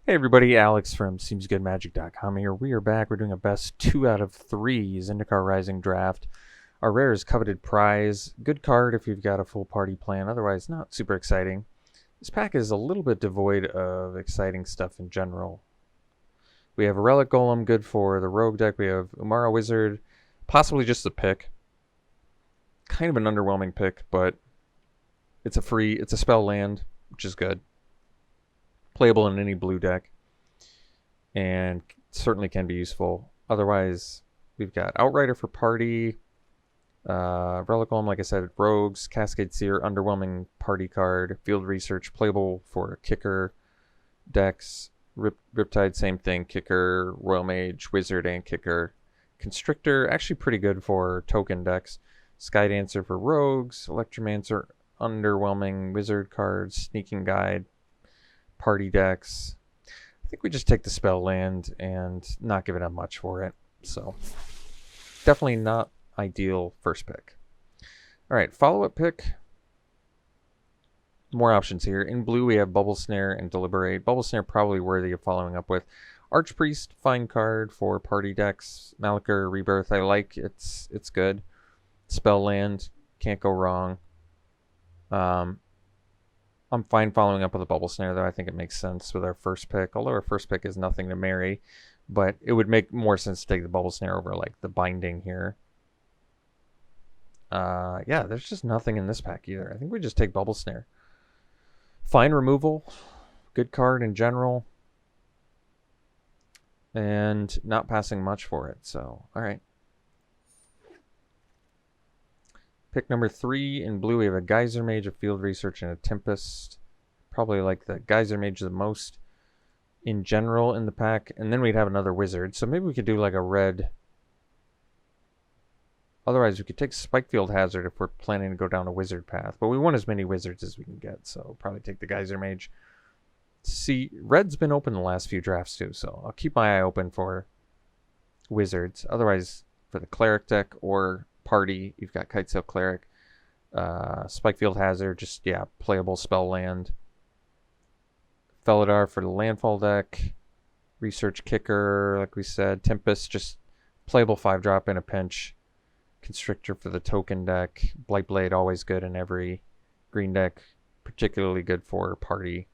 Hey everybody, Alex from SeemsGoodMagic.com here. We are back. We're doing a best 2 out of 3 Zendikar Rising draft. Our rare is Coveted Prize. Good card if you've got a full party plan, otherwise not super exciting. This pack is a little bit devoid of exciting stuff in general. We have a Relic Golem, good for the Rogue deck. We have Umara Wizard, possibly just a pick. Kind of an underwhelming pick, but it's a spell land, which is good. Playable in any blue deck, and certainly can be useful. Otherwise, we've got Outrider for party, Relic Golem, like I said, Rogues, Cascade Seer, underwhelming party card, Field Research, playable for kicker decks, Riptide, same thing, kicker, Royal Mage, Wizard, and kicker. Constrictor, actually pretty good for token decks. Skydancer for Rogues, Electromancer, underwhelming Wizard cards, Sneaking Guide, party decks. I think we just take the spell land and not give it up much for it. So definitely not ideal first pick. All right, follow-up pick. More options here. In blue, we have Bubble Snare and Deliberate. Bubble Snare probably worthy of following up with. Archpriest, fine card for party decks. Malachor Rebirth, I like. It's good. Spell land, can't go wrong. I'm fine following up with a Bubble Snare, though. I think it makes sense with our first pick. Although our first pick is nothing to marry, but it would make more sense to take the Bubble Snare over like the Binding here. Yeah, there's just nothing in this pack either. I think we just take Bubble Snare. Fine removal, good card in general, and not passing much for it. So, all right. Pick number 3 in blue, we have a Geyser Mage, a Field Research, and a Tempest. Probably like the Geyser Mage the most in general in the pack. And then we'd have another Wizard. So maybe we could do like a red. Otherwise, we could take Spikefield Hazard if we're planning to go down a Wizard path. But we want as many Wizards as we can get. So probably take the Geyser Mage. See, red's been open the last few drafts too. So I'll keep my eye open for Wizards. Otherwise, for the Cleric deck or party, you've got Kitesail Cleric, Spikefield Hazard, just playable spell land. Felidar for the landfall deck, Research Kicker, like we said, Tempest, just playable 5-drop in a pinch. Constrictor for the token deck, Blightblade, always good in every green deck, particularly good for party.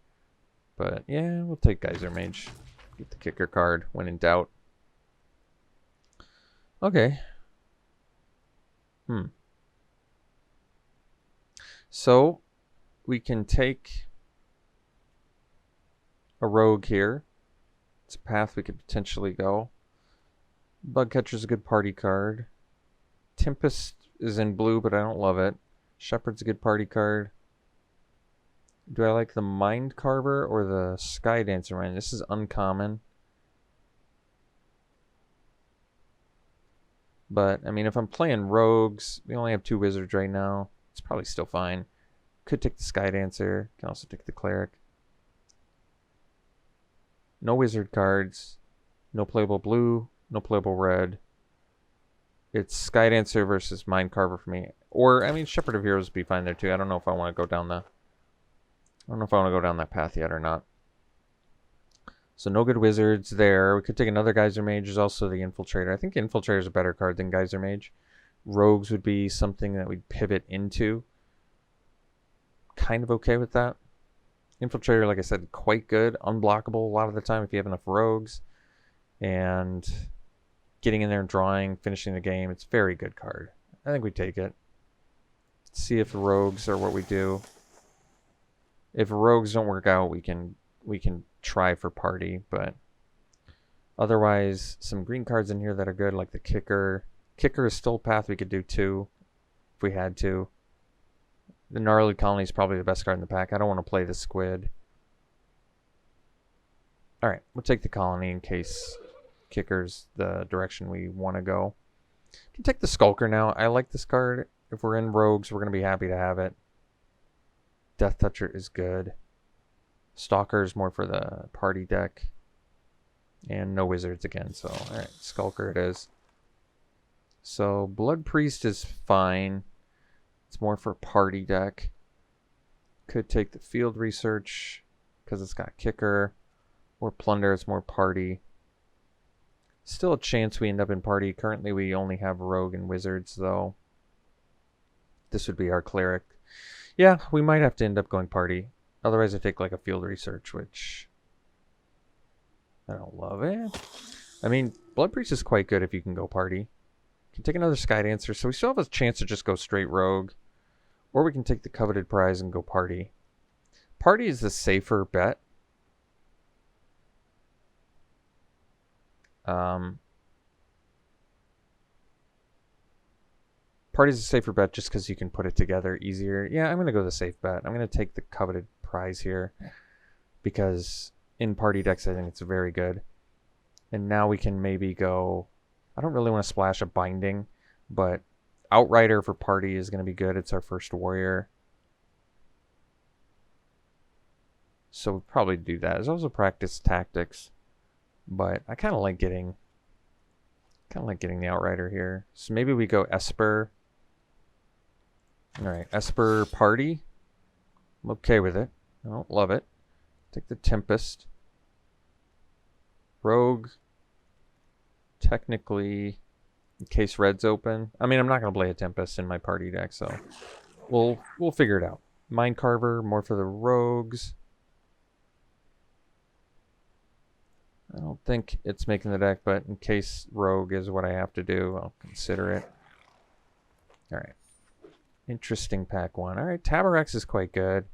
But yeah, we'll take Geyser Mage. Get the kicker card when in doubt. Okay. So we can take a rogue here. It's a path we could potentially go. Bugcatcher's a good party card. Tempest is in blue, but I don't love it. Shepherd's a good party card. Do I like the Mind Carver or the Skydancer Mind? This is uncommon. But, I mean, if I'm playing rogues, we only have 2 wizards right now. It's probably still fine. Could take the Skydancer. Can also take the Cleric. No wizard cards. No playable blue. No playable red. It's Skydancer versus Mind Carver for me. Or, I mean, Shepherd of Heroes would be fine there too. I don't know if I want to go down that path yet or not. So no good wizards there. We could take another Geyser Mage. There's also the Infiltrator. I think Infiltrator is a better card than Geyser Mage. Rogues would be something that we'd pivot into. Kind of okay with that. Infiltrator, like I said, quite good. Unblockable a lot of the time if you have enough rogues. And getting in there and drawing, finishing the game. It's a very good card. I think we take it. See if the rogues are what we do. If rogues don't work out, we can try for party, but otherwise some green cards in here that are good, like the kicker. Kicker is still a path we could do too if we had to. The Gnarly Colony is probably the best card in the pack. I don't want to play the Squid. Alright, we'll take the Colony in case kicker's the direction we want to go. You can take the Skulker now. I like this card. If we're in rogues, we're going to be happy to have it. Death Toucher is good. Stalker is more for the party deck. And no wizards again. So, alright, Skulker it is. So, Blood Priest is fine. It's more for party deck. Could take the Field Research because it's got kicker. More plunder, it's more party. Still a chance we end up in party. Currently we only have rogue and wizards though. This would be our cleric. Yeah, we might have to end up going party. Otherwise I take like a field research, which I don't love it. I mean, Blood Priest is quite good if you can go party. You can take another Sky Dancer, so we still have a chance to just go straight rogue. Or we can take the coveted prize and go party. Party is the safer bet. Party's a safer bet just because you can put it together easier. Yeah, I'm going to go the safe bet. I'm going to take the coveted prize here because in party decks I think it's very good. And now we can maybe go... I don't really want to splash a binding, but Outrider for party is going to be good. It's our first warrior. So we'll probably do that. There's also practice tactics, but I kind of like getting the Outrider here. So maybe we go Esper. All right, Esper party. I'm okay with it. I don't love it. Take the Tempest. Rogue. Technically, in case red's open. I mean, I'm not going to play a Tempest in my party deck, so we'll figure it out. Mind Carver, more for the rogues. I don't think it's making the deck, but in case rogue is what I have to do, I'll consider it. All right. Interesting pack one. All right, Tabarex is quite good.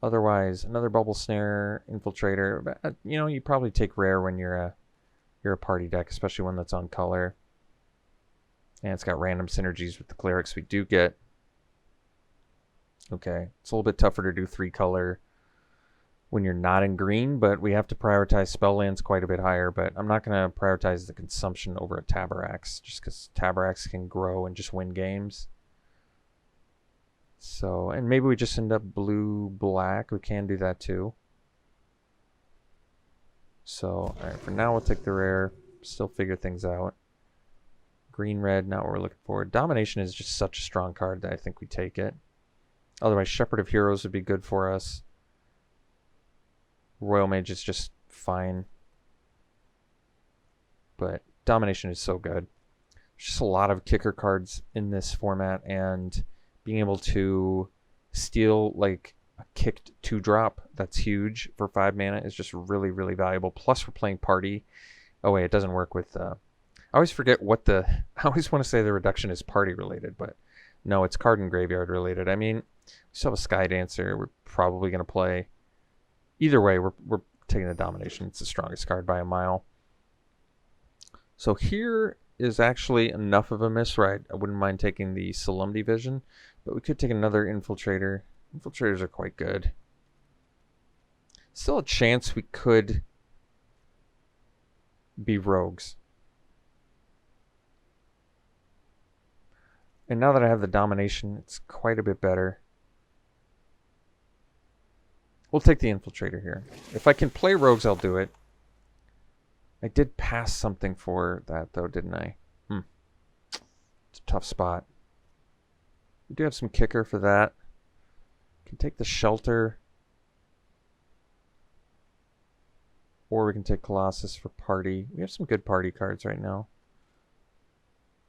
Otherwise, another Bubble Snare, Infiltrator. But, you know, you probably take rare when you're a party deck, especially one that's on color. And it's got random synergies with the clerics we do get. Okay, it's a little bit tougher to do 3 color when you're not in green, but we have to prioritize spell lands quite a bit higher. But I'm not going to prioritize the consumption over a Tabarex, just because Tabarex can grow and just win games. So, and maybe we just end up blue-black. We can do that too. So, alright, for now we'll take the rare. Still figure things out. Green-red, not what we're looking for. Domination is just such a strong card that I think we take it. Otherwise, Shepherd of Heroes would be good for us. Royal Mage is just fine. But Domination is so good. There's just a lot of kicker cards in this format, and being able to steal like a kicked 2-drop that's huge for 5 mana is just really, really valuable. Plus we're playing party. Oh wait, it doesn't work with... I always forget what the... I always want to say the reduction is party related, but no, it's card and graveyard related. I mean, we still have a Sky Dancer. We're probably going to play... Either way, we're taking the Domination. It's the strongest card by a mile. So here is actually enough of a miss, right? I wouldn't mind taking the Solemnity Vision, but we could take another Infiltrator. Infiltrators are quite good. Still a chance we could be rogues. And now that I have the Domination, it's quite a bit better. We'll take the Infiltrator here. If I can play rogues, I'll do it. I did pass something for that, though, didn't I? It's a tough spot. We do have some kicker for that. We can take the Shelter. Or we can take Colossus for party. We have some good party cards right now.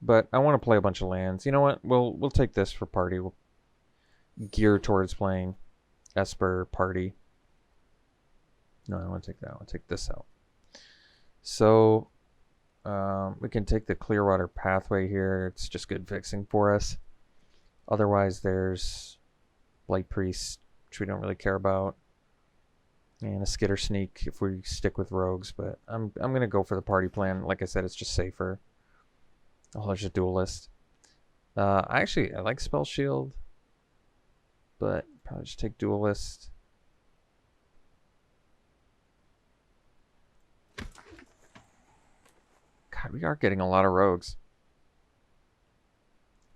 But I want to play a bunch of lands. You know what? We'll take this for party. We'll gear towards playing Esper party. No, I don't want to take that. I want to take this out. So we can take the Clearwater Pathway here. It's just good fixing for us. Otherwise, there's Blight Priest, which we don't really care about, and a Skitter Sneak if we stick with rogues. But I'm gonna go for the party plan. Like I said, it's just safer. Oh, there's a Duelist. I like Spell Shield, but probably just take Duelist. God, we are getting a lot of rogues.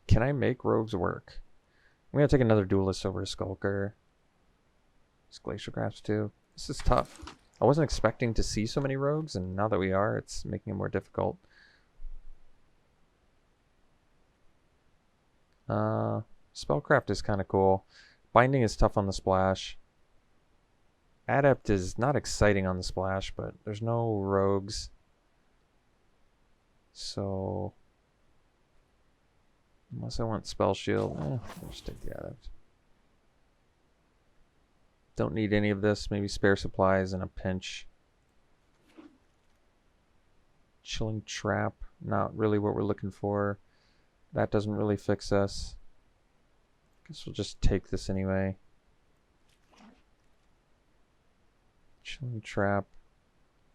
Can I make rogues work? I'm going to take another Duelist over a Skulker. This Glacial Grasp too. This is tough. I wasn't expecting to see so many rogues, and now that we are, it's making it more difficult. Spellcraft is kind of cool. Binding is tough on the splash. Adept is not exciting on the splash, but there's no rogues. So, unless I want Spell Shield, I'll just take the Adept. Don't need any of this. Maybe spare supplies in a pinch. Chilling Trap, not really what we're looking for. That doesn't really fix us. Guess we'll just take this anyway. Chilling Trap.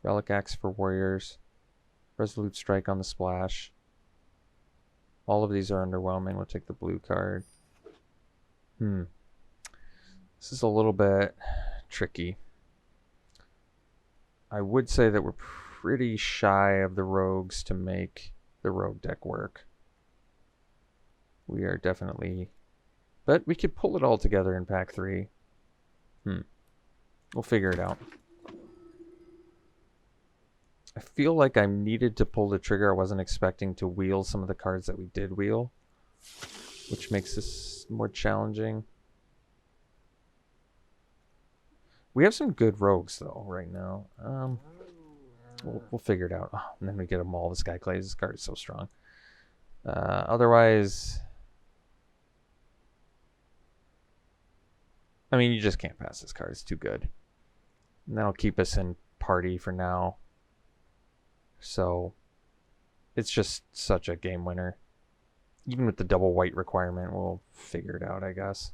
Relic Axe for Warriors. Resolute Strike on the splash. All of these are underwhelming. We'll take the blue card. This is a little bit tricky. I would say that we're pretty shy of the rogues to make the rogue deck work. We are definitely... But we could pull it all together in pack 3. We'll figure it out. I feel like I needed to pull the trigger. I wasn't expecting to wheel some of the cards that we did wheel, which makes this more challenging. We have some good rogues, though, right now. We'll figure it out. Oh, and then we get a Maul. This guy plays. This card is so strong. Otherwise... I mean, you just can't pass this card. It's too good. And that'll keep us in party for now. So, it's just such a game winner. Even with the double white requirement, we'll figure it out, I guess.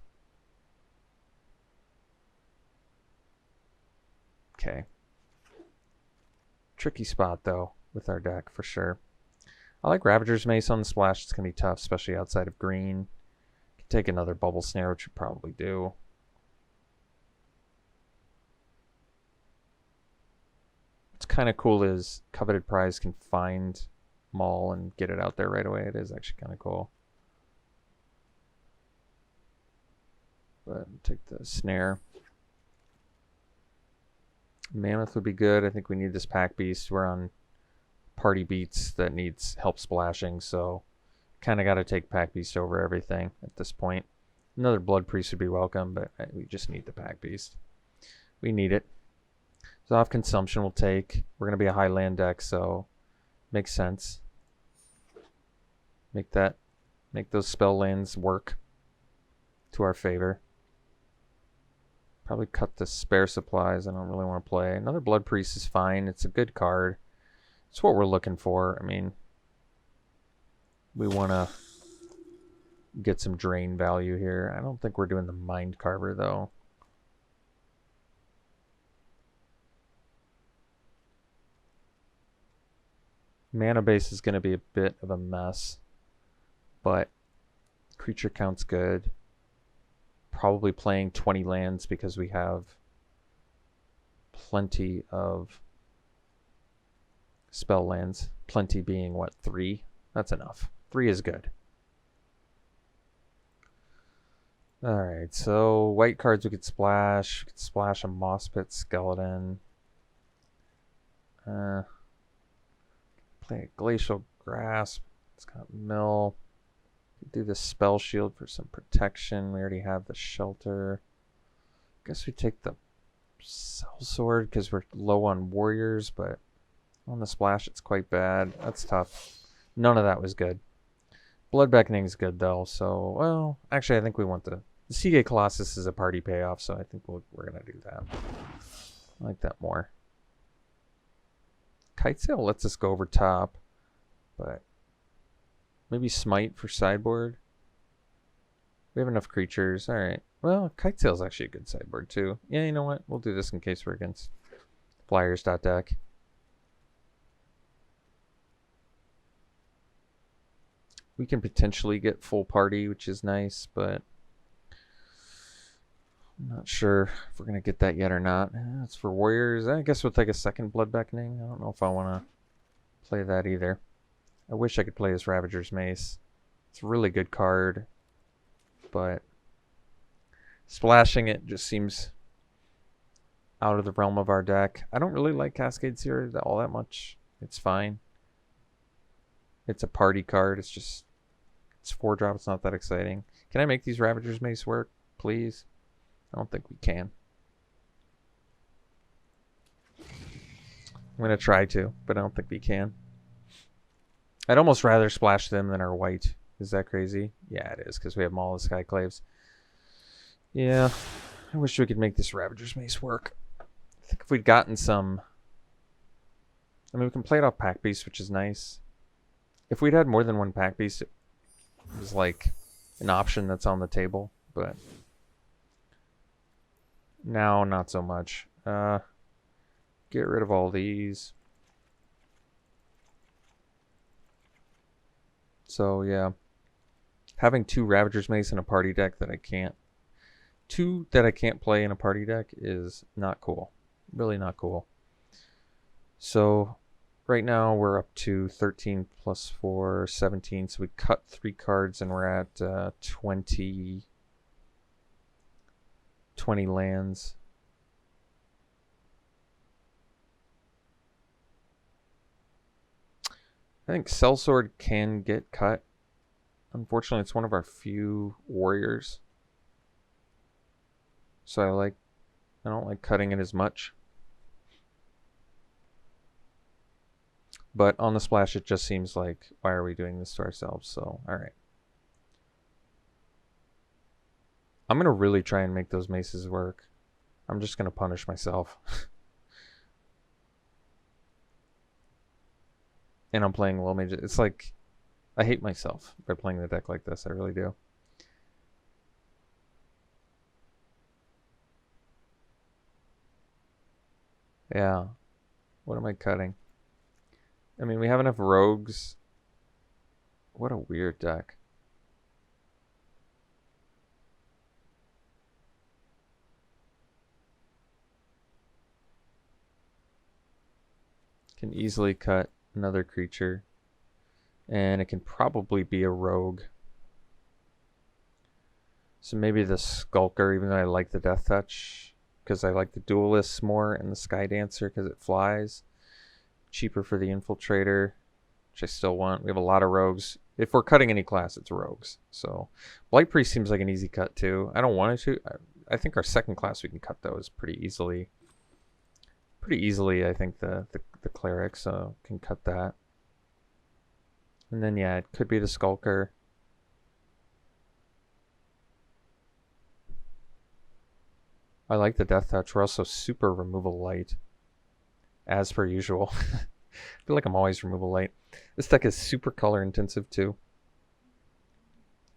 Okay. Tricky spot, though, with our deck, for sure. I like Ravager's Mace on the splash. It's going to be tough, especially outside of green. Could take another Bubble Snare, which we probably do. What's kind of cool is Coveted Prize can find Maul and get it out there right away. It is actually kind of cool. But take the Snare. Mammoth would be good. I think we need this Pack Beast. We're on party beats that needs help splashing, so kind of got to take Pack Beast over everything at this point. Another Blood Priest would be welcome, but we just need the Pack Beast. We need it. So off consumption we'll take. We're going to be a high land deck, so makes sense. Make those spell lands work to our favor. Probably cut the spare supplies. I don't really want to play. Another Blood Priest is fine. It's a good card. It's what we're looking for. I mean, we want to get some drain value here. I don't think we're doing the Mind Carver, though. Mana base is going to be a bit of a mess, but creature count's good. Probably playing 20 lands because we have plenty of spell lands. Plenty being, what, 3? That's enough. 3 is good. Alright, so white cards we could splash. We could splash a Moss Pit Skeleton. Play a Glacial Grasp. It's got Mill. Do the Spell Shield for some protection. We already have the Shelter. Guess we take the Sellsword because we're low on Warriors, but on the splash it's quite bad. That's tough. None of that was good. Blood Beckoning is good though, so, well, actually I think we want the Seagate Colossus is a party payoff, so I think we're going to do that. I like that more. Kitesail lets us go over top, but maybe Smite for sideboard. We have enough creatures. Alright. Well, Kitesail's actually a good sideboard too. Yeah, you know what? We'll do this in case we're against Flyers.deck. We can potentially get full party, which is nice, but I'm not sure if we're going to get that yet or not. It's for Warriors. I guess we'll take a second Blood Beckoning. I don't know if I want to play that either. I wish I could play this Ravager's Mace. It's a really good card, but splashing it just seems out of the realm of our deck. I don't really like Cascade Seer all that much. It's fine. It's a party card. It's 4-drop. It's not that exciting. Can I make these Ravager's Mace work, please? I don't think we can. I'm going to try to, but I don't think we can. I'd almost rather splash them than our white. Is that crazy? Yeah, it is, because we have Maul and Skyclaves. Yeah, I wish we could make this Ravager's Mace work. I think if we'd gotten some... I mean, we can play it off Pack Beast, which is nice. If we'd had more than one Pack Beast, it was like an option that's on the table, but now not so much. Get rid of all these. So yeah, having two Ravager's Mace in a party deck that I can't play in a party deck is not cool. Really not cool. So right now we're up to 13 plus 4, 17. So we cut 3 cards and we're at 20 lands. I think Sellsword can get cut. Unfortunately, it's one of our few warriors. So I don't like cutting it as much. But on the splash, it just seems like, why are we doing this to ourselves? So, alright. I'm going to really try and make those maces work. I'm just going to punish myself. And I'm playing low mage. It's like, I hate myself by playing the deck like this. I really do. Yeah. What am I cutting? I mean, we have enough rogues. What a weird deck. Can easily cut another creature. And it can probably be a rogue. So maybe the Skulker, even though I like the Death Touch, because I like the Duelists more, and the Sky Dancer because it flies. Cheaper for the Infiltrator, which I still want. We have a lot of rogues. If we're cutting any class, it's rogues. So Blight Priest seems like an easy cut too. I don't want it to. I think our second class we can cut those pretty easily. I think the Cleric, so can cut that. And then yeah, it could be the Skulker. I like the Death Touch. We're also super removal light, as per usual. I feel like I'm always removal light. This deck is super color intensive too,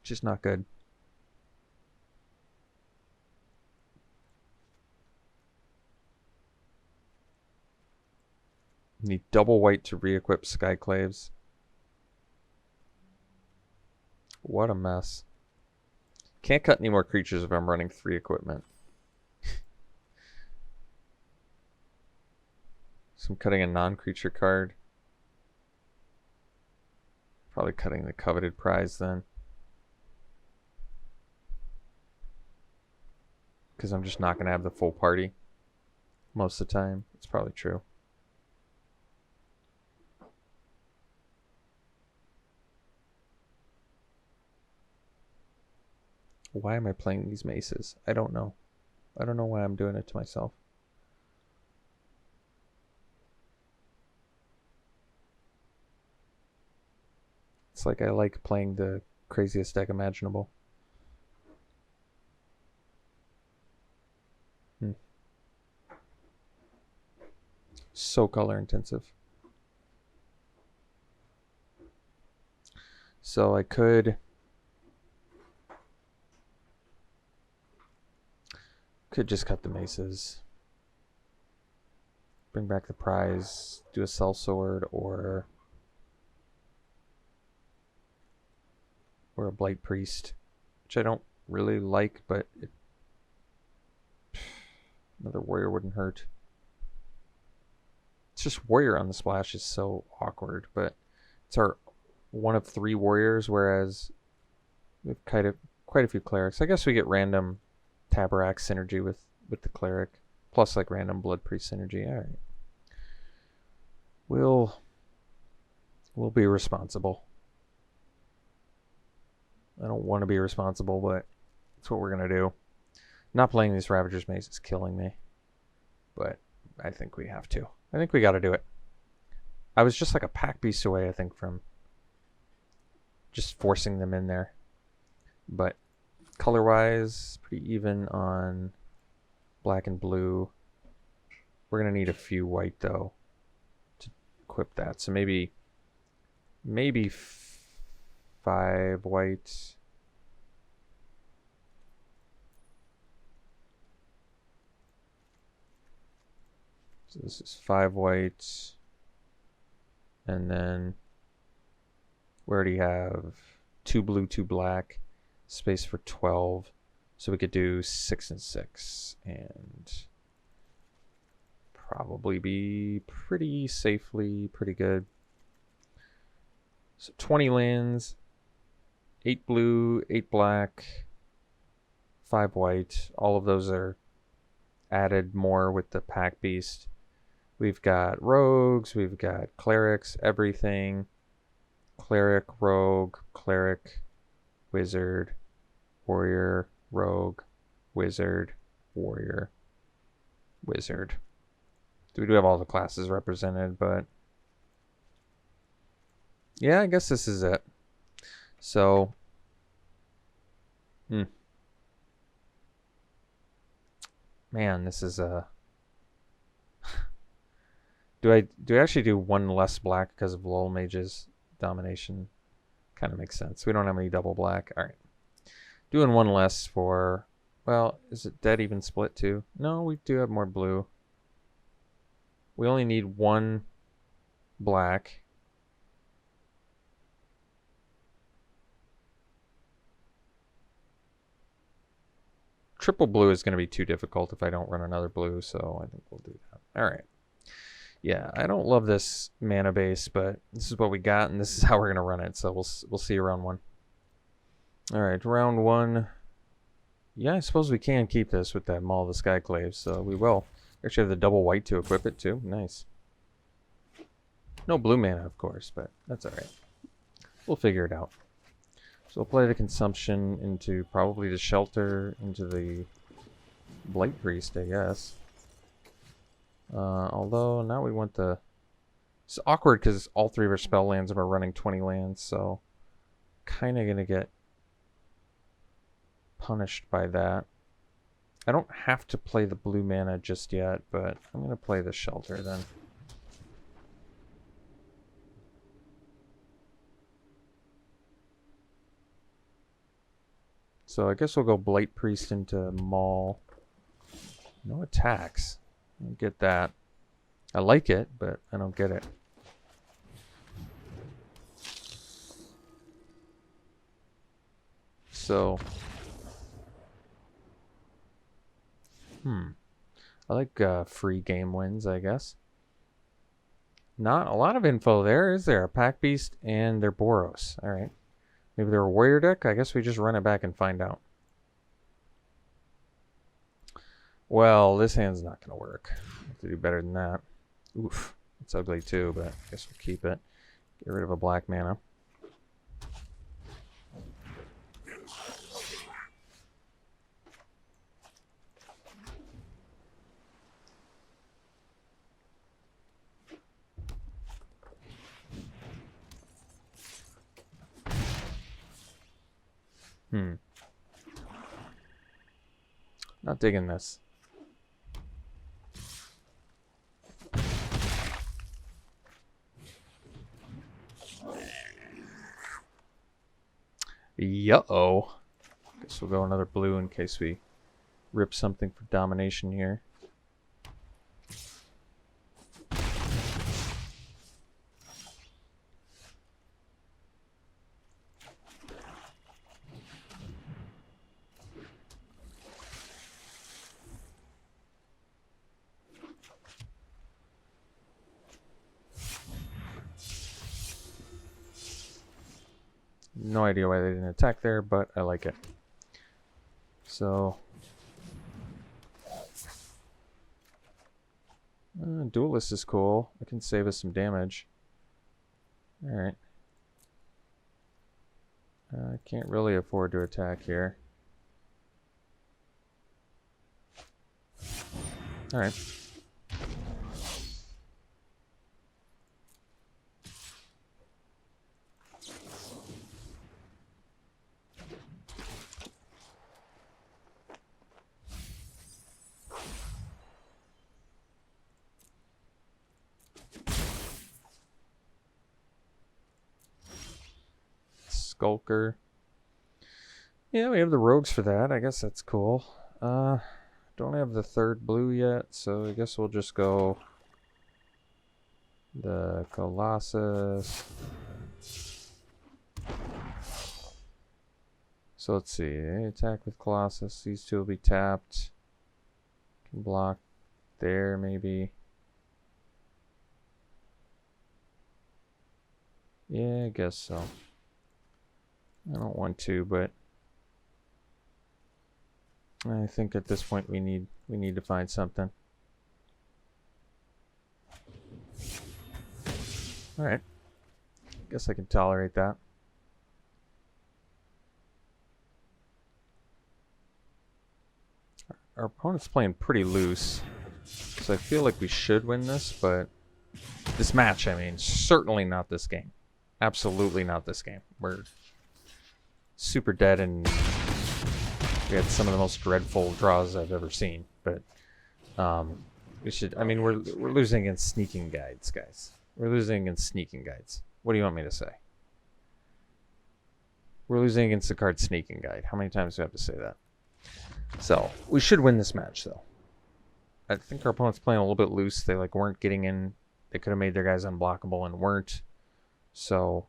which is not good. Need double white to re-equip Skyclaves. What a mess. Can't cut any more creatures if I'm running 3 equipment. So I'm cutting a non-creature card. Probably cutting the coveted prize then. Because I'm just not going to have the full party most of the time. It's probably true. Why am I playing these maces? I don't know. I don't know why I'm doing it to myself. It's like I like playing the craziest deck imaginable. So color intensive. So I could just cut the maces. Bring back the prize, do a Sellsword, or a Blight Priest, which I don't really like, but another warrior wouldn't hurt. It's just warrior on the splash is so awkward, but it's our one of 3 warriors, whereas we have quite a few clerics. I guess we get random Tabarak synergy with the cleric, plus like random Blood Priest synergy. All right, we'll be responsible. I don't want to be responsible, but that's what we're gonna do. Not playing these Ravager's Mace is killing me, but I think we have to. I think we got to do it. I was just like a pack beast away, I think, from just forcing them in there. But color-wise, pretty even on black and blue. We're going to need a few white, though, to equip that. So maybe 5 white. So this is 5 white. And then we already have 2 blue, 2 black. Space for 12. So we could do 6 and 6. And probably be pretty safely, pretty good. So 20 lands. 8 blue, 8 black. 5 white. All of those are added more with the pack beast. We've got rogues, we've got clerics, everything. Cleric, rogue, cleric, wizard, warrior, rogue, wizard, warrior, wizard. We do have all the classes represented, but yeah, I guess this is it. So, man, this is a... Do I actually do 1 less black because of Lol Mage's domination? Kind of makes sense. We don't have any double black. All right. Doing 1 less for... Well, is it dead even split too? No, we do have more blue. We only need 1 black. Triple blue is going to be too difficult if I don't run another blue, so I think we'll do that. All right. Yeah, I don't love this mana base, but this is what we got, and this is how we're going to run it. So we'll see you round 1. All right, round 1. Yeah, I suppose we can keep this with that Maul of the Skyclave, so we will. We actually have the double white to equip it, too. Nice. No blue mana, of course, but that's all right. We'll figure it out. So we'll play the Consumption into probably the Shelter, into the Blight Priest, I guess. Although now we want the... It's awkward because all 3 of our spell lands and we're running 20 lands, so kind of going to get punished by that. I don't have to play the blue mana just yet, but I'm going to play the Shelter then. So I guess we'll go Blight Priest into Maul. No attacks. I don't get that. I like it, but I don't get it. So, I like free game wins, I guess. Not a lot of info there, is there? A Pack Beast and their Boros. All right. Maybe they're a warrior deck? I guess we just run it back and find out. Well, this hand's not going to work. I have to do better than that. Oof. It's ugly too, but I guess we'll keep it. Get rid of a black mana. Not digging this. Yo. Guess we'll go another blue in case we rip something for domination here. No idea why they didn't attack there, but I like it. So, Duelist is cool. It can save us some damage. Alright. I can't really afford to attack here. Alright. Skulker. Yeah, we have the rogues for that. I guess that's cool. Don't have the third blue yet, so I guess we'll just go the Colossus. So let's see. They attack with Colossus. These two will be tapped. Can block there, maybe. Yeah, I guess so. I don't want to, but I think at this point we need to find something. All right. Guess I can tolerate that. Our opponent's playing pretty loose, so I feel like we should win this, but this match, I mean, certainly not this game. Absolutely not this game. We're super dead, and we had some of the most dreadful draws I've ever seen. But we should. I mean, we're losing against sneaking guides, guys. We're losing against sneaking guides. What do you want me to say? We're losing against the card sneaking guide. How many times do I have to say that? So we should win this match, though. I think our opponent's playing a little bit loose. They weren't getting in. They could have made their guys unblockable and weren't. So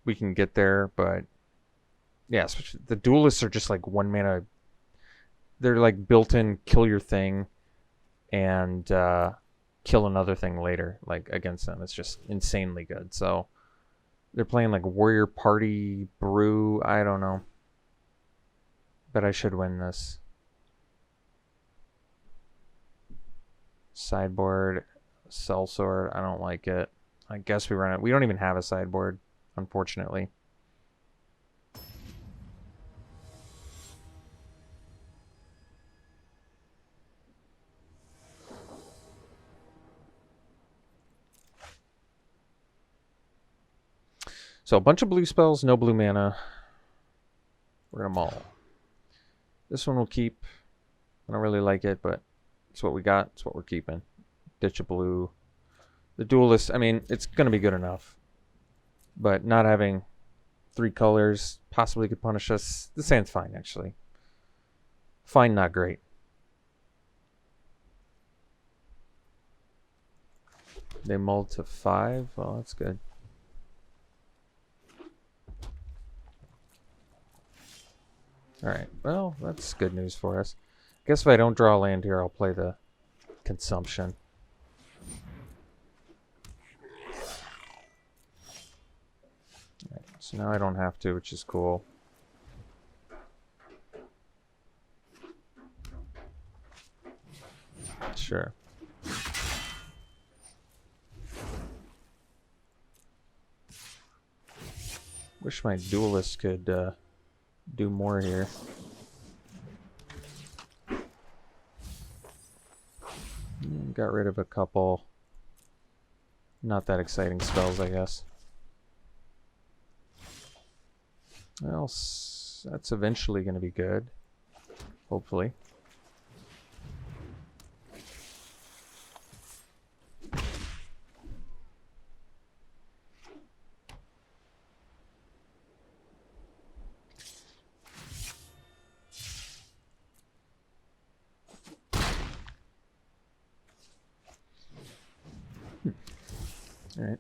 we can get there, but yeah, the duelists are just like 1 mana. They're like built-in kill your thing and kill another thing later, like against them. It's just insanely good. So they're playing like Warrior Party Brew. I don't know, but I should win this. Sideboard, Sellsword. I don't like it. I guess we run it. We don't even have a sideboard, unfortunately. So a bunch of blue spells, no blue mana. We're gonna Maul. This one we'll keep. I don't really like it, but it's what we got. It's what we're keeping. Ditch a blue. The duelist, I mean, it's gonna be good enough. But not having 3 colors possibly could punish us. This hand's fine, actually. Fine, not great. They mulled to 5. Well, that's good. Alright, well, that's good news for us. I guess if I don't draw land here, I'll play the consumption. Right, so now I don't have to, which is cool. Sure. Wish my duelist could do more here. Got rid of a couple not that exciting spells, I guess. Well, that's eventually going to be good. Hopefully. Alright.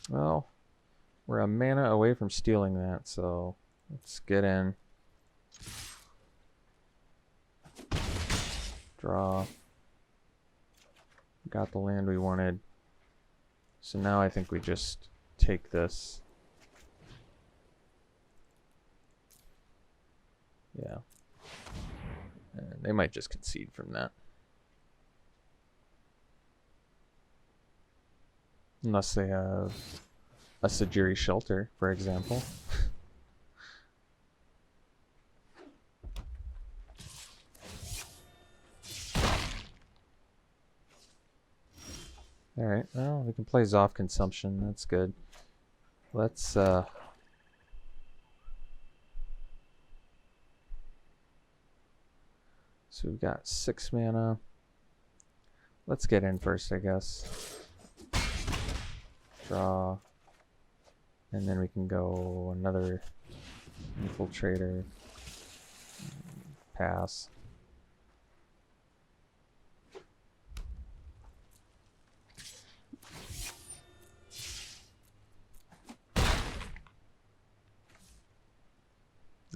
Well, we're a mana away from stealing that, so let's get in. Draw. Got the land we wanted. So now I think we just take this. Yeah. And they might just concede from that. Unless they have a Sajiri Shelter, for example. Alright, well, we can play Zoff Consumption. That's good. Let's, So we've got 6 mana. Let's get in first, I guess. Draw. And then we can go another Infiltrator. Pass.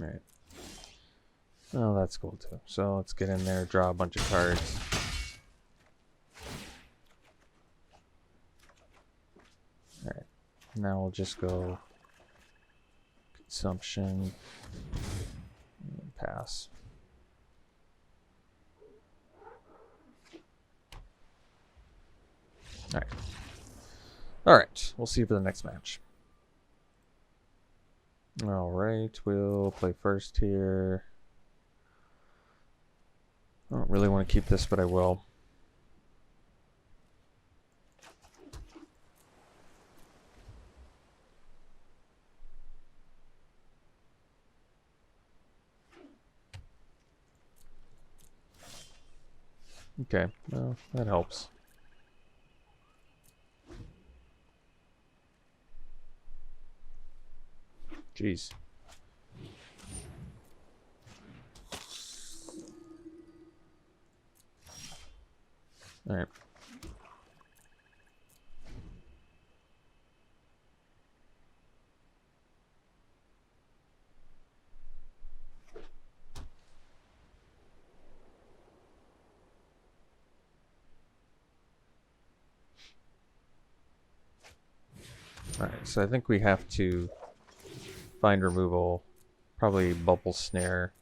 Alright. Oh, that's cool too. So let's get in there, draw a bunch of cards. Alright. Now we'll just go consumption and pass. Alright. Alright, we'll see you for the next match. Alright, we'll play first here. I don't really want to keep this, but I will. Okay, well, that helps. Jeez. All right. All right, so I think we have to find removal, probably Bubble Snare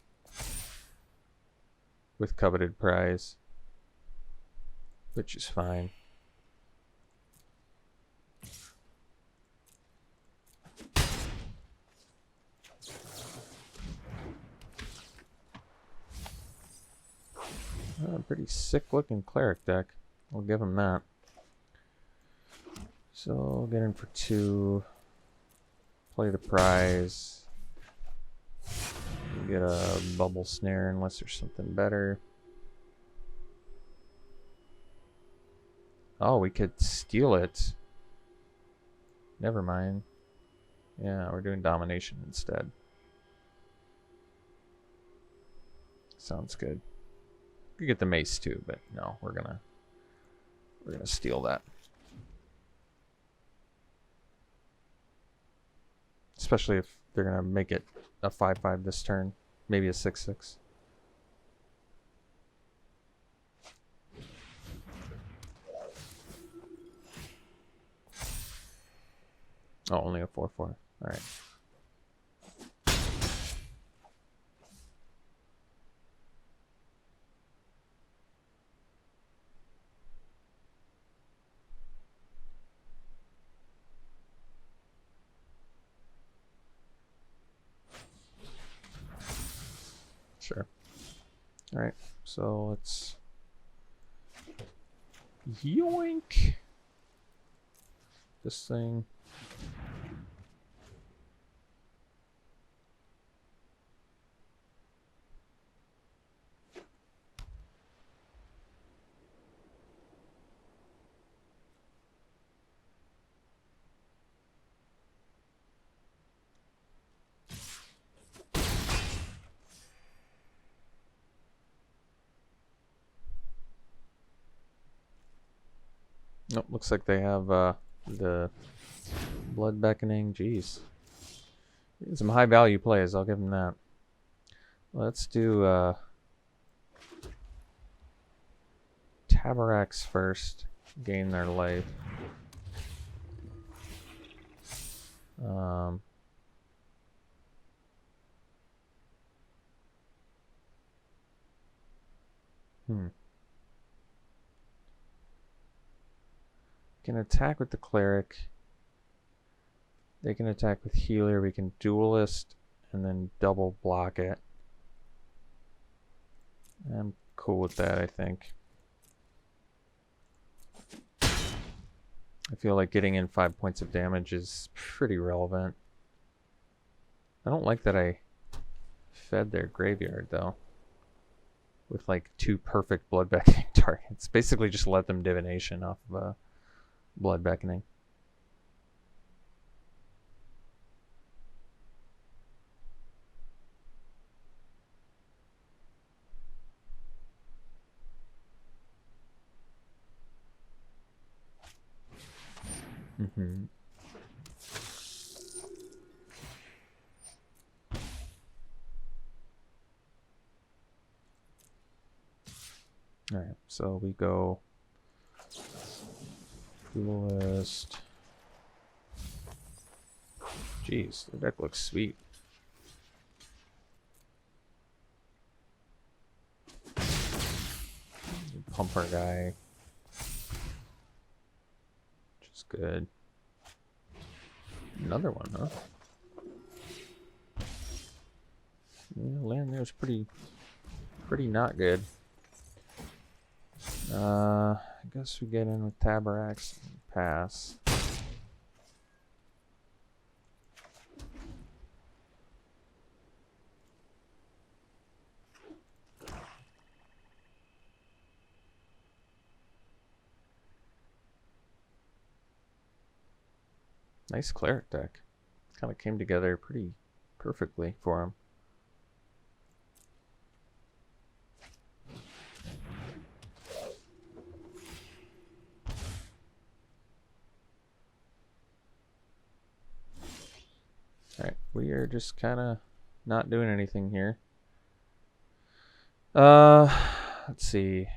with Coveted Prize, which is fine. Pretty sick looking Cleric deck. I'll give him that. So I'll get in for 2. Play the prize. Get a Bubble Snare unless there's something better. Oh, we could steal it. Never mind. Yeah, we're doing Domination instead. Sounds good. We could get the Mace too, but no, we're gonna steal that. Especially if they're gonna make it a 5/5 this turn, maybe a 6/6. Oh, only a 4/4. All right. Sure. All right. So let's yoink this thing. Nope, looks like they have the Blood Beckoning. Jeez. Some high value plays, I'll give them that. Let's do Tabaraks first. Gain their life. Can attack with the Cleric. They can attack with Healer. We can Duelist and then double block it. I'm cool with that, I think. I feel like getting in 5 points of damage is pretty relevant. I don't like that I fed their graveyard though. With like 2 perfect Blood Beckoning targets. Basically just let them Divination off of Blood Beckoning. Mm-hmm. Alright, so we go Duelist. Jeez, the deck looks sweet. Pump our guy. Which is good. Another one, huh? Yeah, land there was pretty not good. I guess we get in with Tabarax and pass. Nice cleric deck. Kind of came together pretty perfectly for him. Alright, we are just kind of not doing anything here. Let's see.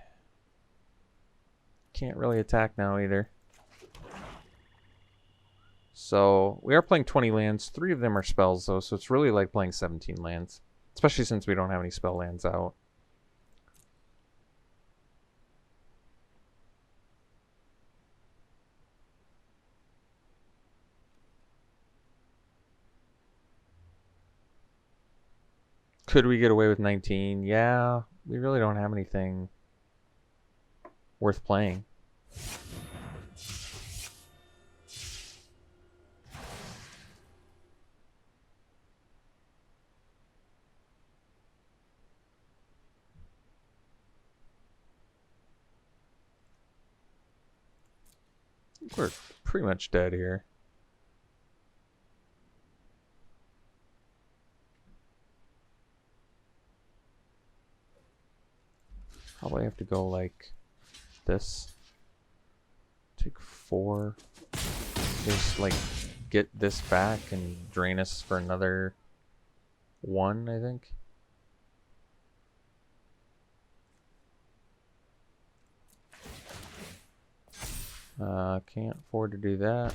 Can't really attack now either. So we are playing 20 lands. 3 of them are spells though, so it's really like playing 17 lands. Especially since we don't have any spell lands out. Could we get away with 19? Yeah, we really don't have anything worth playing. We're pretty much dead here. Probably have to go like this. Take 4. Just like get this back and drain us for another 1, I think. Can't afford to do that.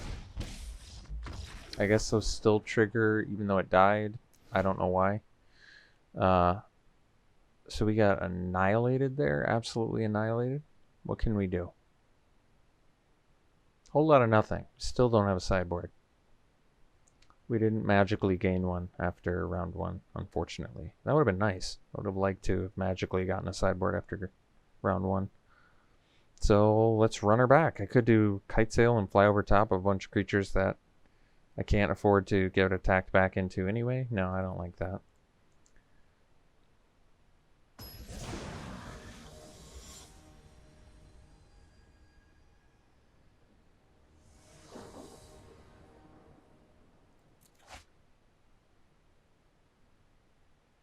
I guess those still trigger even though it died. I don't know why. So we got annihilated there. Absolutely annihilated. What can we do? Whole lot of nothing. Still don't have a sideboard. We didn't magically gain one after round 1, unfortunately. That would have been nice. I would have liked to have magically gotten a sideboard after round 1. So let's run her back. I could do Kite Sail and fly over top of a bunch of creatures that I can't afford to get attacked back into anyway. No, I don't like that.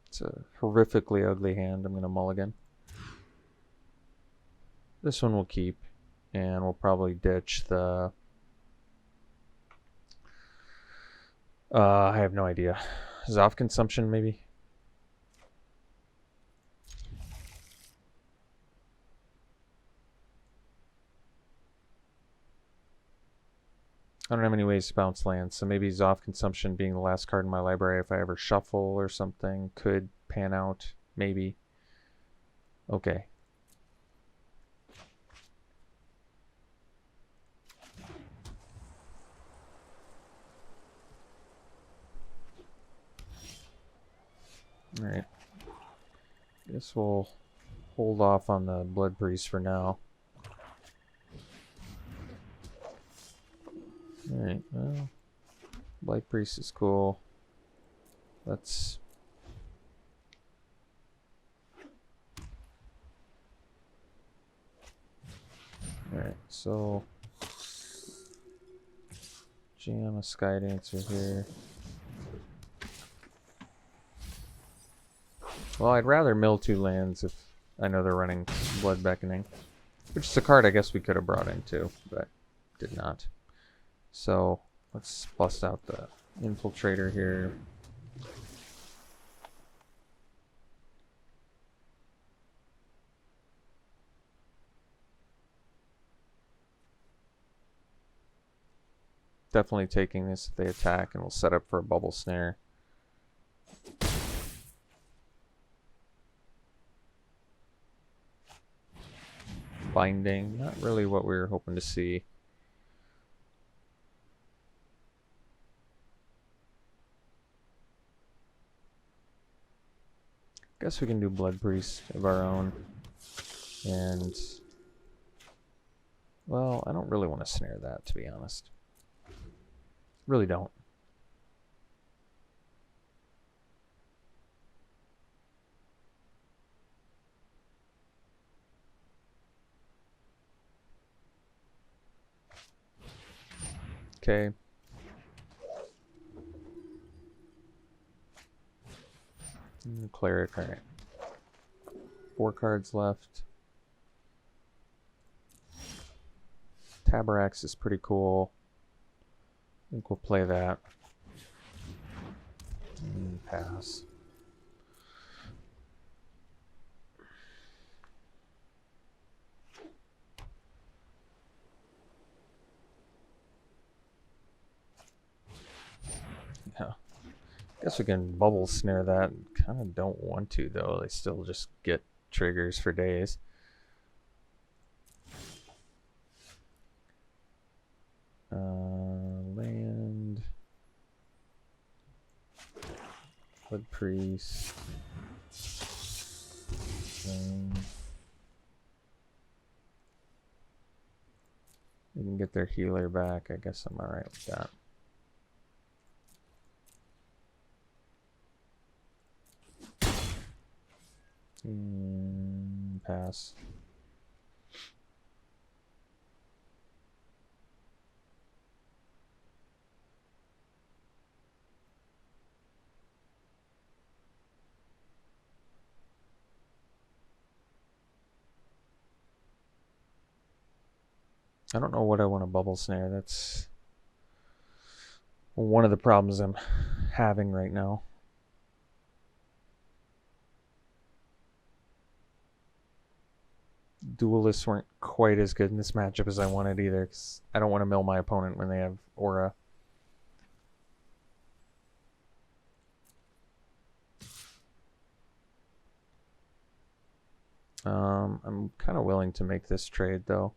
It's a horrifically ugly hand. I'm going to mulligan. This one we'll keep, and we'll probably ditch the... I have no idea. Zoff consumption, maybe? I don't have any ways to bounce lands, so maybe Zoff consumption being the last card in my library if I ever shuffle or something could pan out, maybe. Okay. Alright. Guess we'll hold off on the Blood Priest for now. Alright, well, Blight Priest is cool. Let's... Alright, so... jam a Sky Dancer here. Well, I'd rather mill 2 lands if I know they're running Blood Beckoning. Which is a card I guess we could have brought in too, but did not. So let's bust out the infiltrator here. Definitely taking this if they attack, and we'll set up for a bubble snare. Binding, not really what we were hoping to see. Guess we can do Blood Priest of our own. And, well, I don't really want to snare that, to be honest. Really don't. Okay. Cleric, alright. 4 cards left. Tabarax is pretty cool. I think we'll play that. And pass. Yeah. Guess we can bubble snare that. Kind of don't want to, though. They still just get triggers for days. Land. Blood Priest. They can get their healer back. I guess I'm alright with that. Pass. I don't know what I want to bubble snare. That's one of the problems I'm having right now. Duelists weren't quite as good in this matchup as I wanted either, because I don't want to mill my opponent when they have aura. I'm kind of willing to make this trade, though.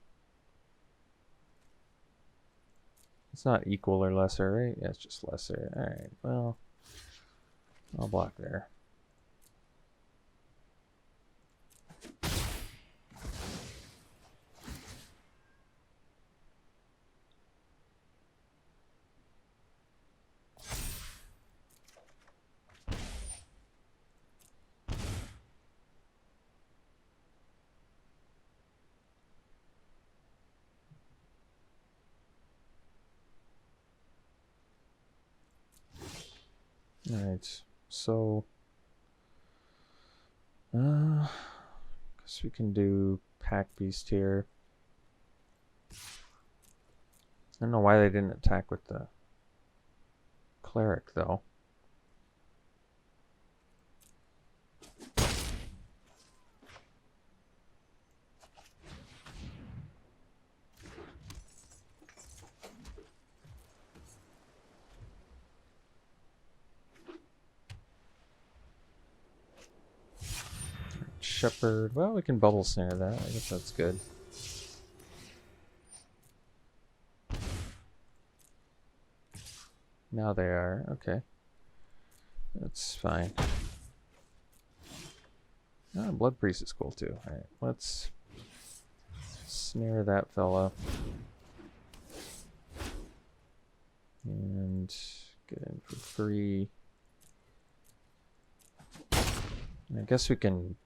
It's not equal or lesser, right? Yeah, it's just lesser. Alright, well, I'll block there. Alright, so guess we can do Pack Beast here. I don't know why they didn't attack with the Cleric, though. Shepherd. Well, we can bubble snare that. I guess that's good. Now they are. Okay. That's fine. Ah, Blood Priest is cool too. Alright, let's snare that fella. And get in for free. And I guess we can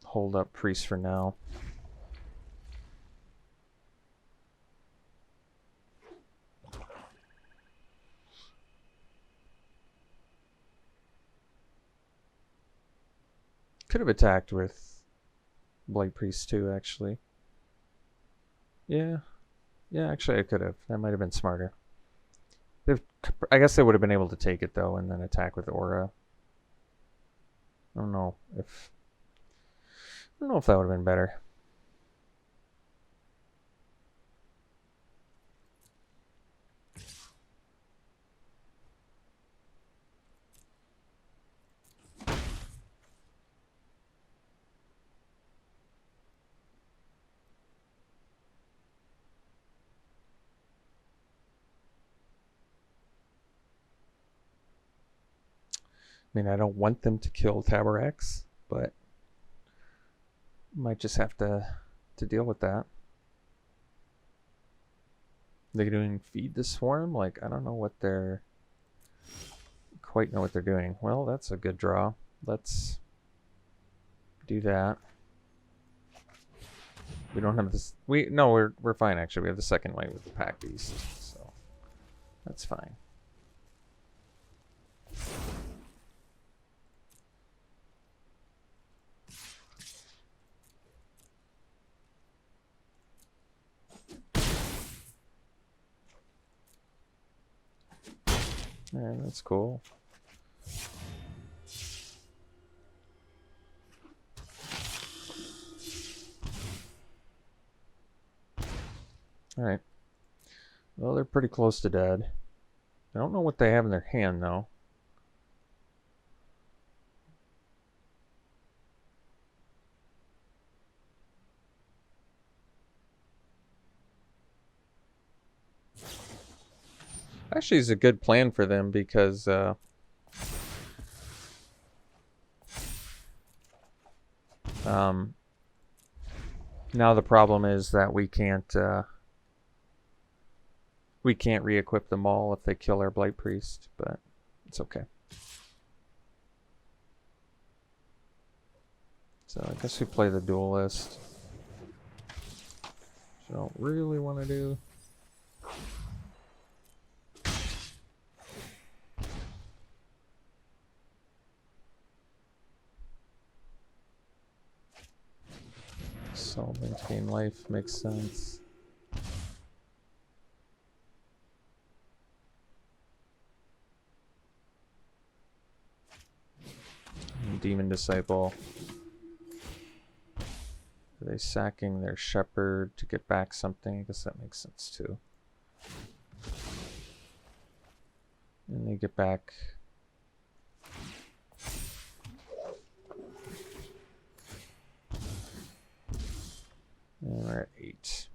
hold up Priest for now. Could have attacked with Blight Priest too, actually. Yeah, Yeah, actually I could have. That might have been smarter. I guess they would have been able to take it though and then attack with Aura. I don't know if that would have been better. I mean, I don't want them to kill Taborax, but might just have to deal with that. They're doing feed the swarm? Like, I don't know what they're... quite know what they're doing. Well, that's a good draw. Let's do that. We don't have this... No, we're fine, actually. We have the second light with the Pack Beast, so that's fine. Alright, that's cool. Alright. Well, they're pretty close to dead. I don't know what they have in their hand, though. Actually, it's a good plan for them because now the problem is that we can't re-equip the Maul if they kill our Blight Priest, but it's okay. So I guess we play the Duelist. Which I don't really want to do. Solving to gain life makes sense. Demon Disciple. Are they sacking their Shepherd to get back something? I guess that makes sense too. And they get back... And we're at 8.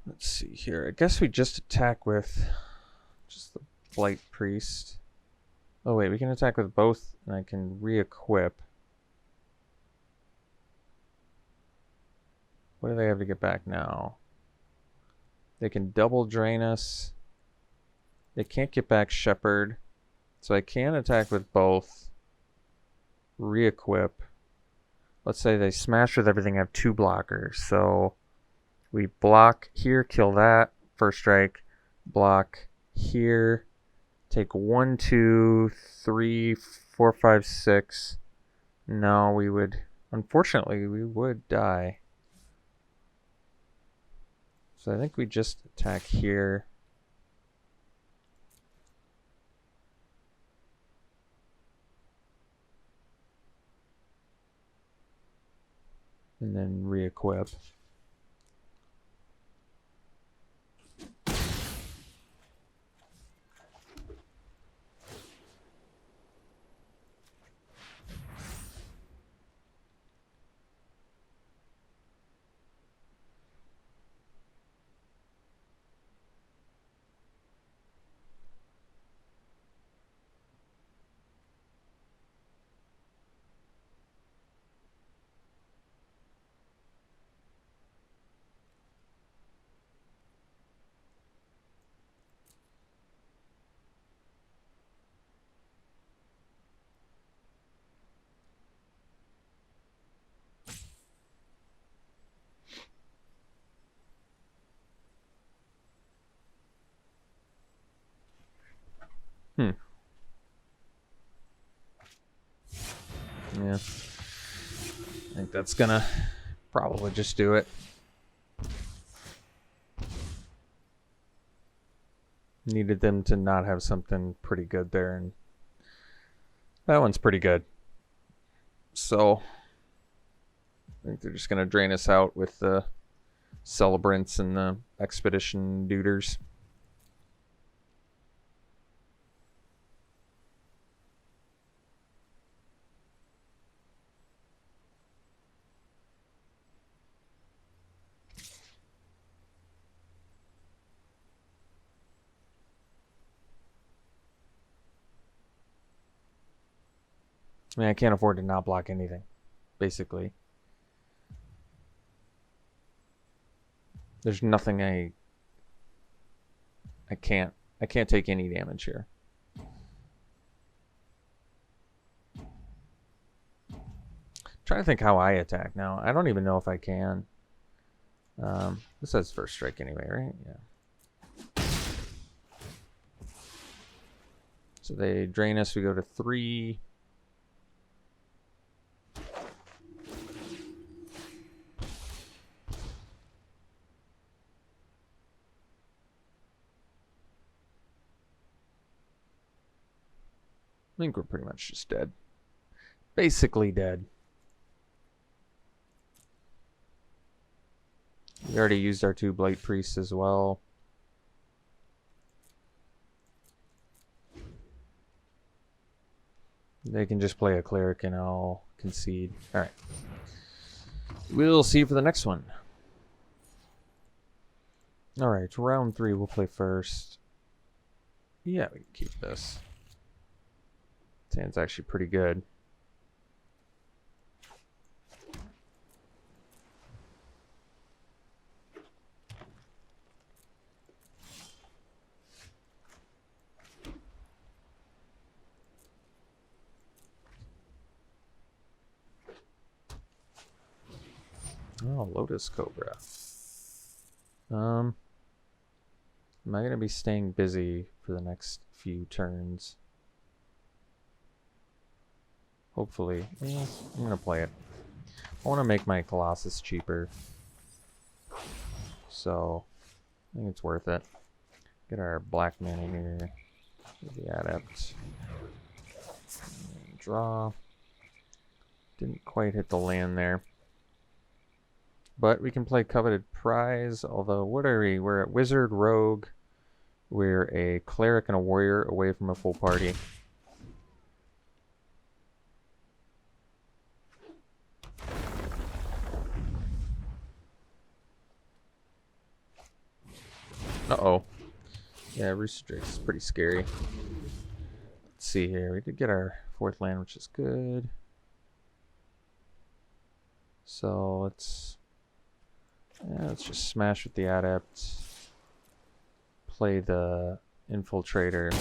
Let's see here. I guess we just attack with just the Blight Priest. Oh wait, we can attack with both, and I can re-equip. What do they have to get back now? They can double drain us. They can't get back Shepherd. So I can attack with both. Re-equip. Let's say they smash with everything. I have 2 blockers. So we block here, kill that. First strike. Block here. Take 1, 2, 3, 4, 5, 6. No, we would... Unfortunately, we would die. So I think we just attack here. And then re-equip. Yeah. I think that's gonna probably just do it. Needed them to not have something pretty good there, and that one's pretty good. So I think they're just gonna drain us out with the Celebrants and the Expedition Duders. I mean, I can't afford to not block anything, basically. There's nothing I can't take any damage here. Trying to think how I attack now. I don't even know if I can. This says first strike anyway, right? Yeah. So they drain us. We go to 3. I think we're pretty much just dead. Basically dead. We already used our 2 Blight Priests as well. They can just play a Cleric and I'll concede. Alright. We'll see for the next one. Alright, round 3 we'll play first. Yeah, we can keep this. This hand's actually pretty good. Oh, Lotus Cobra. Am I going to be staying busy for the next few turns? Hopefully. Yeah, I'm going to play it. I want to make my Colossus cheaper. So, I think it's worth it. Get our black mana here. Get the Adept. Draw. Didn't quite hit the land there. But we can play Coveted Prize, although what are we? We're at Wizard, Rogue. We're a Cleric and a Warrior away from a full party. Uh-oh. Yeah, Rooster Drake's pretty scary. Let's see here. We did get our 4th land, which is good. So let's just smash with the Adept. Play the Infiltrator.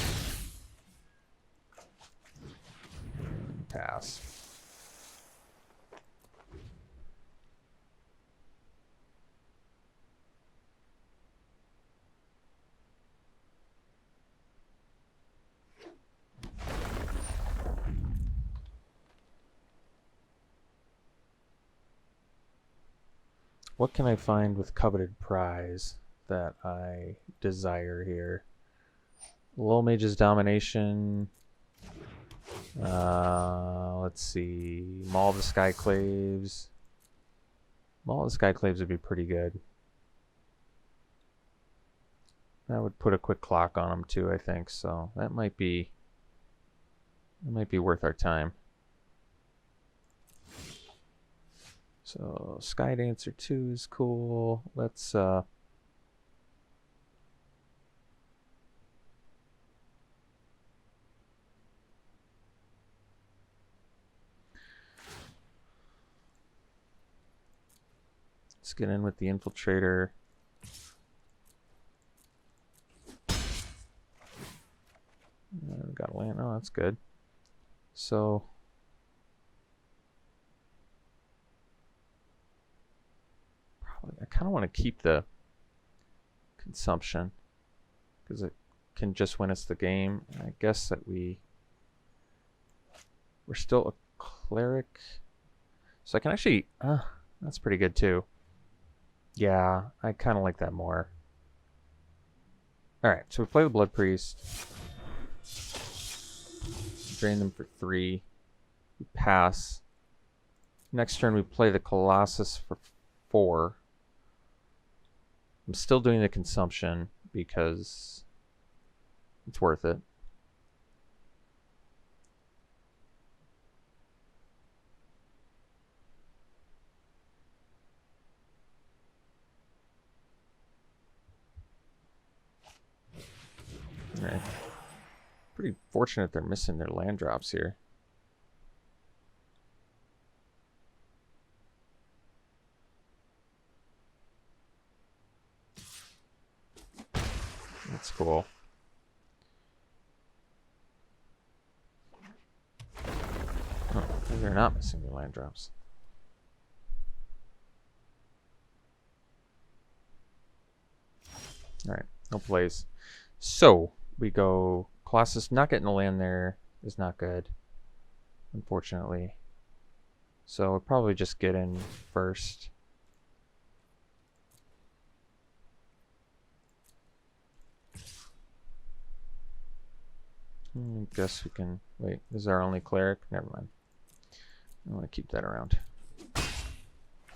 And pass. What can I find with Coveted Prize that I desire here? Low Mage's Domination. Let's see. Maul the Skyclaves. Maul the Skyclaves would be pretty good. That would put a quick clock on them too, I think. So that might be worth our time. So Sky Dancer 2 is cool. Let's get in with the Infiltrator. Got a land. Oh, that's good. So I kind of want to keep the consumption because it can just win us the game. I guess that we're still a Cleric. So I can actually... that's pretty good too. Yeah, I kind of like that more. Alright, so we play the Blood Priest. Drain them for 3. We pass. Next turn we play the Colossus for 4. I'm still doing the consumption because it's worth it. Alright. Pretty fortunate they're missing their land drops here. That's cool. Oh, they're not missing the land drops. Alright, no plays. So, we go Colossus. Not getting the land there is not good, unfortunately. So, we'll probably just get in first. I guess we can... Wait, this is our only cleric? Never mind. I want to keep that around. I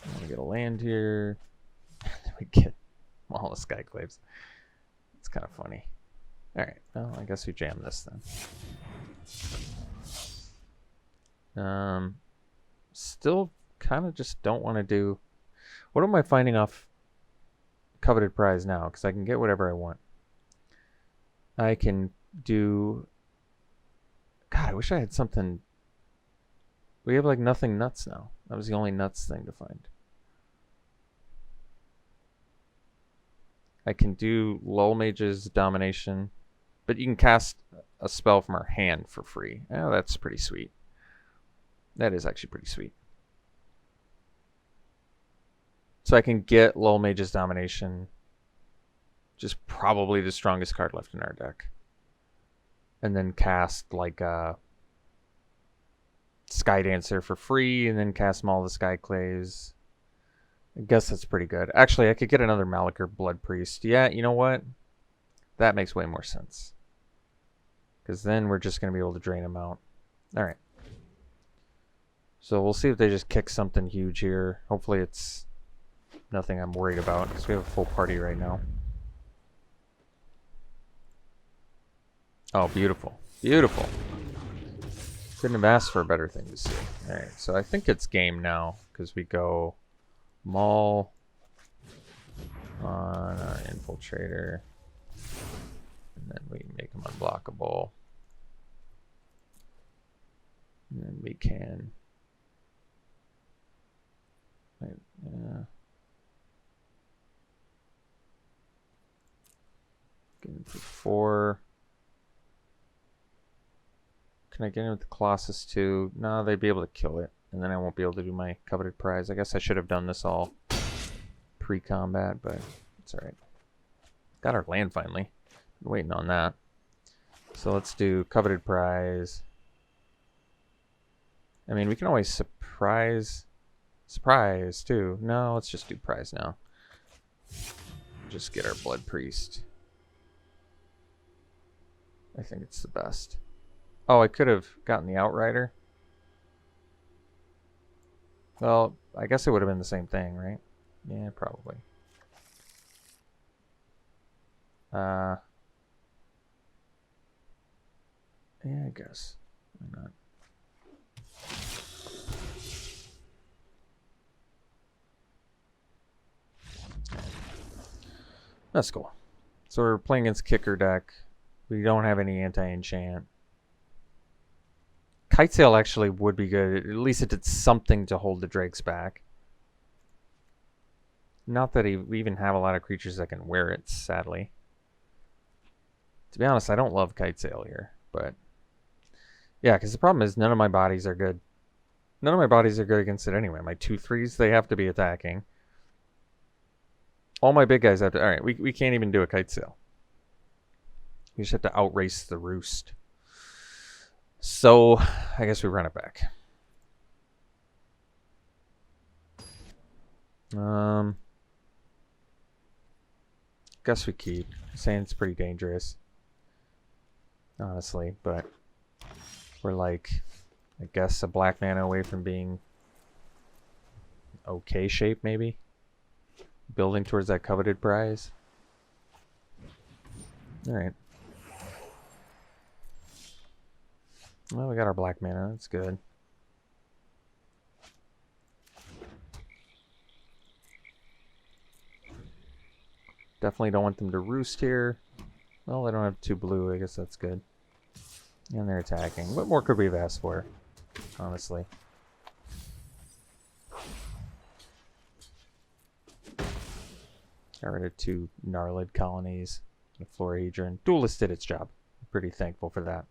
want to get a land here. Then we get all the Skyclaves. It's kind of funny. Alright, well, I guess we jam this then. Still kind of just don't want to do... What am I finding off Coveted Prize now? Because I can get whatever I want. I can do... God, I wish I had something... We have like nothing nuts now. That was the only nuts thing to find. I can do Lull Mage's Domination, but you can cast a spell from our hand for free. Oh, that's pretty sweet. That is actually pretty sweet. So I can get Lull Mage's Domination, just probably the strongest card left in our deck. And then cast like a Sky Dancer for free, and then cast Maul the Skyclaves. I guess that's pretty good. Actually, I could get another Malachor Blood Priest. Yeah, you know what? That makes way more sense. Because then we're just going to be able to drain them out. Alright. So we'll see if they just kick something huge here. Hopefully it's nothing I'm worried about, because we have a full party right now. Oh, beautiful. Beautiful. Couldn't have asked for a better thing to see. Alright, so I think it's game now, because we go Maul on our Infiltrator, and then we make him unblockable. And then we can... Get him for 4. Can I get in with the Colossus too? No, they'd be able to kill it. And then I won't be able to do my Coveted Prize. I guess I should have done this all pre-combat, but it's alright. Got our land finally. Been waiting on that. So let's do Coveted Prize. I mean, we can always surprise too. No, let's just do prize now. Just get our Blood Priest. I think it's the best. Oh, I could have gotten the Outrider. Well, I guess it would have been the same thing, right? Yeah, probably. Yeah, I guess. Why not? That's cool. So we're playing against Kicker deck. We don't have any anti-enchant. Kitesail actually would be good. At least it did something to hold the Drakes back. Not that we even have a lot of creatures that can wear it, sadly. To be honest, I don't love Kitesail here, but... Yeah, because the problem is none of my bodies are good. None of my bodies are good against it anyway. My 2/3s, they have to be attacking. All my big guys have to... Alright, we can't even do a Kitesail. We just have to outrace the Roost. So, I guess we run it back. Guess we keep. Saying it's pretty dangerous, honestly, but we're like, I guess, a black mana away from being okay shape, maybe. Building towards that coveted prize. Alright. Well, we got our black mana. That's good. Definitely don't want them to roost here. Well, they don't have 2 blue. I guess that's good. And they're attacking. What more could we have asked for, honestly? Got rid of 2 Gnarlid colonies. The Florahedron. Duelist did its job. I'm pretty thankful for that.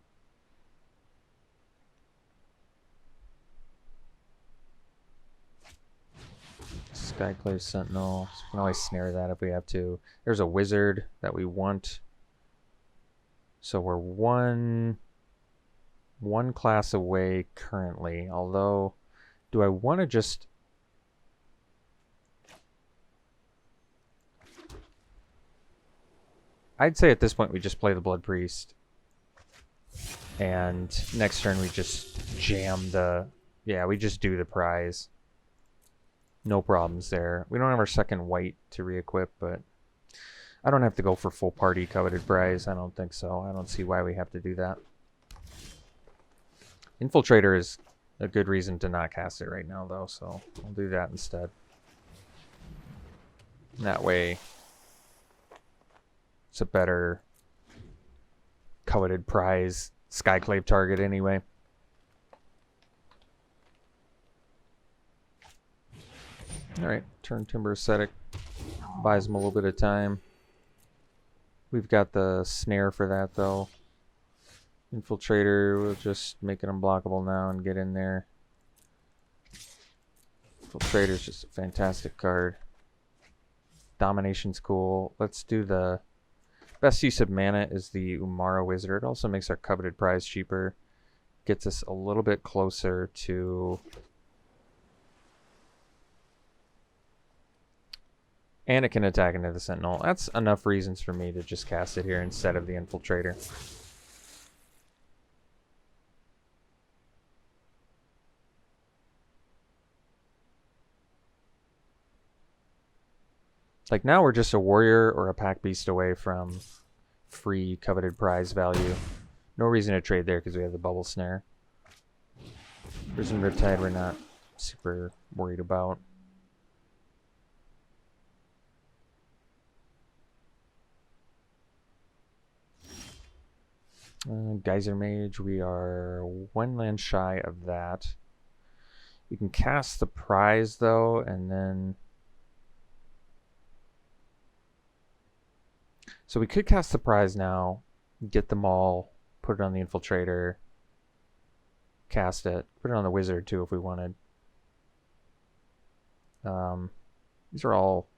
Skyclave Sentinel. So we can always snare that if we have to. There's a wizard that we want. So we're one class away currently. Although, do I want to just... I'd say at this point we just play the Blood Priest. And next turn we just jam the... Yeah, we just do the prize. No problems there. We don't have our second white to re-equip, but I don't have to go for full party coveted prize. I don't think so. I don't see why we have to do that. Infiltrator is a good reason to not cast it right now, though, so I'll do that instead. That way, it's a better coveted prize Skyclave target anyway. Alright, turn Timber Ascetic. Buys them a little bit of time. We've got the snare for that, though. Infiltrator, we'll just make it unblockable now and get in there. Infiltrator's just a fantastic card. Domination's cool. Let's do the... Best use of mana is the Umara Wizard. It also makes our coveted prize cheaper. Gets us a little bit closer to... And it can attack into the Sentinel. That's enough reasons for me to just cast it here instead of the Infiltrator. Like now we're just a warrior or a pack beast away from free coveted prize value. No reason to trade there because we have the bubble snare. Prison Riptide we're not super worried about. Geyser Mage, we are 1 land shy of that. We can cast the prize though, and then... So we could cast the prize now, get the Maul, put it on the Infiltrator, cast it, put it on the Wizard too if we wanted. These are all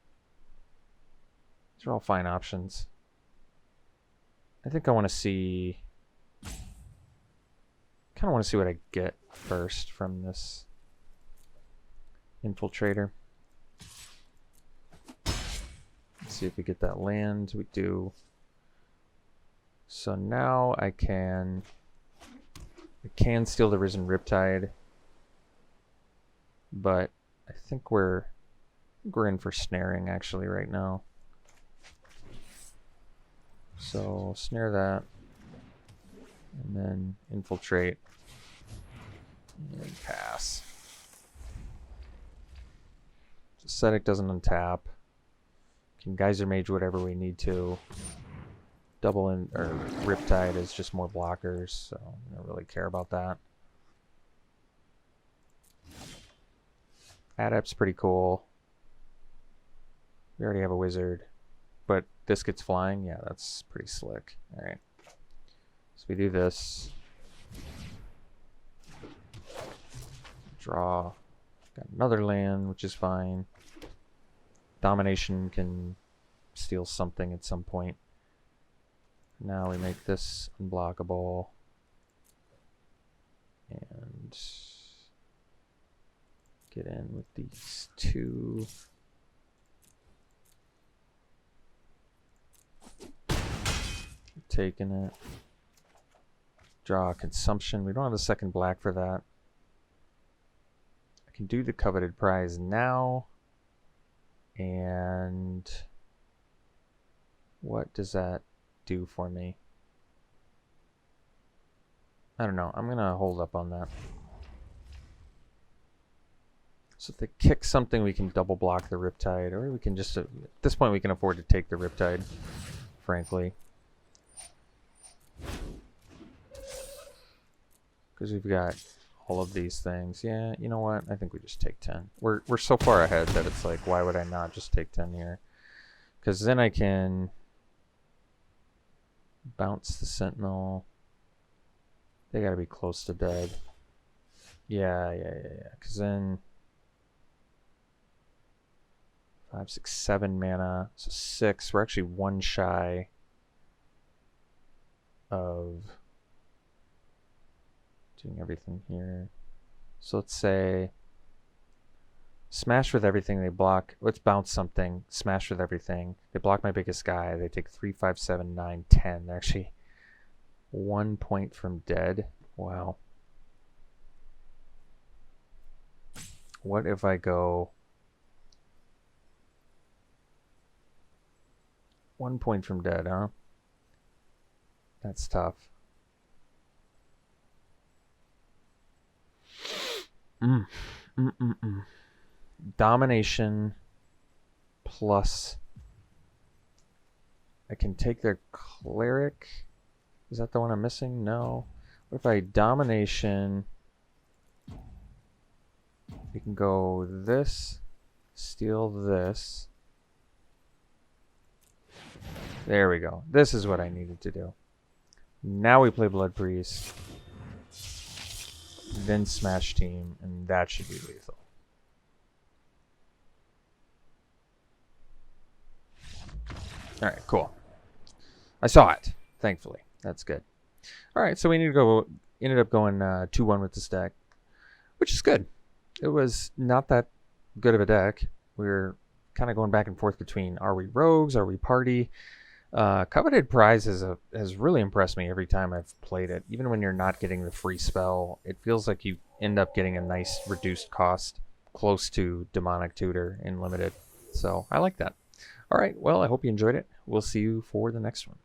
fine options. I think I want to see... kind of want to see what I get first from this Infiltrator. Let's see if we get that land. We do. So now I can steal the Risen Riptide, but I think we're in for snaring actually right now. So snare that, and then infiltrate, and pass. Ascetic doesn't untap. Can Geyser Mage whatever we need to. Double in or Riptide is just more blockers, so I don't really care about that. Adept's pretty cool. We already have a wizard, but this gets flying. Yeah, that's pretty slick. All right, so we do this. Draw. Got another land, which is fine. Domination can steal something at some point. Now we make this unblockable. And get in with these two. taking it. Draw consumption. We don't have a second black for that. I can do the coveted prize now. And what does that do for me? I don't know. I'm going to hold up on that. So if they kick something, we can double block the Riptide, or we can just, at this point, we can afford to take the Riptide, frankly. Because we've got all of these things. Yeah, you know what? I think we just take 10. We're so far ahead that it's like, why would I not just take 10 here? Because then I can bounce the Sentinel. They got to be close to dead. Yeah. Because then 5, 6, 7 mana. So 6. We're actually 1 shy of doing everything here. So let's say smash with everything. They block. Let's bounce something. Smash with everything. They block my biggest guy. They take 3, 5, 7, 9, 10. They're actually 1 point from dead. Wow. What if I go 1 point from dead, huh? That's tough. Domination plus I can take their cleric. Is that the one I'm missing? No. What if I domination? We can go this, steal this. There we go. This is what I needed to do. Now we play Blood Priest. Then Smash Team, and that should be lethal. Alright, cool. I saw it, thankfully. That's good. Alright, so we need to go, ended up going 2-1 with this deck, which is good. It was not that good of a deck. We were kind of going back and forth between, are we rogues, are we party? Coveted Prize has really impressed me every time I've played it. Even when you're not getting the free spell, it feels like you end up getting a nice reduced cost, close to Demonic Tutor in Limited. So I like that. All right, well, I hope you enjoyed it. We'll see you for the next one.